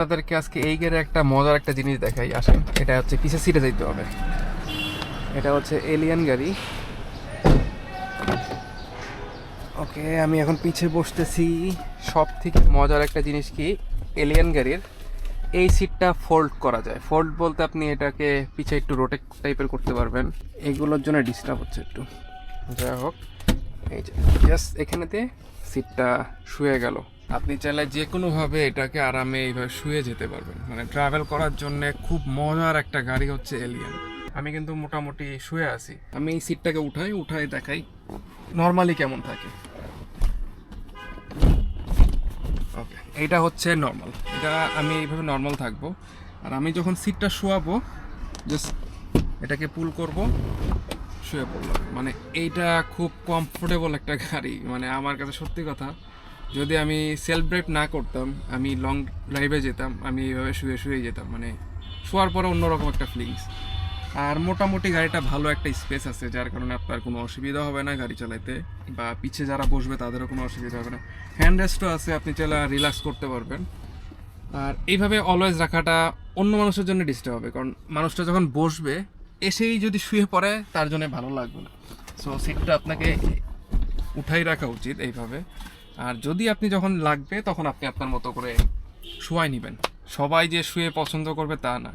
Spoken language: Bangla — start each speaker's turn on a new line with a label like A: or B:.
A: আপনাদেরকে আজকে এই গেরে একটা মজার একটা জিনিস দেখাই, আসেন। এটা হচ্ছে পিছের সিটে যাইতে হবে। এটা হচ্ছে এলিয়ান গাড়ি। ওকে, আমি এখন পিছে বসতেছি। সব থেকে মজার একটা জিনিস কি, এলিয়ান গাড়ির এই সিটটা ফোল্ড করা যায়। ফোল্ড বলতে আপনি এটাকে পিছে একটু রোটেট টাইপের করতে পারবেন। এগুলোর জন্য ডিস্টার্ব হচ্ছে একটু, যাই হোক। এই যে জাস্ট এখানেতে সিটটা শুয়ে গেল। আপনি চাইলে যে কোনোভাবে এটাকে আরামে এইভাবে শুয়ে যেতে পারবেন। মানে ট্রাভেল করার জন্য খুব মজার একটা গাড়ি হচ্ছে এলিয়ান। আমি কিন্তু মোটামুটি শুয়ে আছি। আমি এই সিটটাকে উঠাই দেখাই নর্মালি কেমন থাকে। ওকে, এইটা হচ্ছে নর্মাল। এটা আমি এইভাবে নর্মাল থাকবো। আর আমি যখন সিটটা শোয়াবো, জাস্ট এটাকে পুল করব, শুয়ে পড়লাম। মানে এইটা খুব কমফোর্টেবল একটা গাড়ি। মানে আমার কাছে সত্যি কথা, যদি আমি সেলফ ড্রাইভ না করতাম, আমি লং ড্রাইভে যেতাম, আমি এইভাবে শুয়েই যেতাম। মানে শোয়ার পরে অন্যরকম একটা ফিলিংস। আর মোটামুটি গাড়িটা ভালো একটা স্পেস আছে, যার কারণে আপনার কোনো অসুবিধা হবে না গাড়ি চালাতে, বা পিছে যারা বসবে তাদেরও কোনো অসুবিধা হবে না। হ্যান্ড রেস্টও আছে, আপনি চাইলে রিল্যাক্স করতে পারবেন। আর এইভাবে অলওয়েজ রাখাটা অন্য মানুষের জন্য ডিস্টার্ব হবে, কারণ মানুষটা যখন বসবে এসেই যদি শুয়ে পড়ে তার জন্য ভালো লাগবে না। সো সিটটা আপনাকে উঠাই রাখা উচিত এইভাবে। আর যদি আপনি যখন লাগবে তখন আপনি আপনার মতো করে শুয়াই নেবেন। সবাই যে শুয়ে পছন্দ করবে তা না।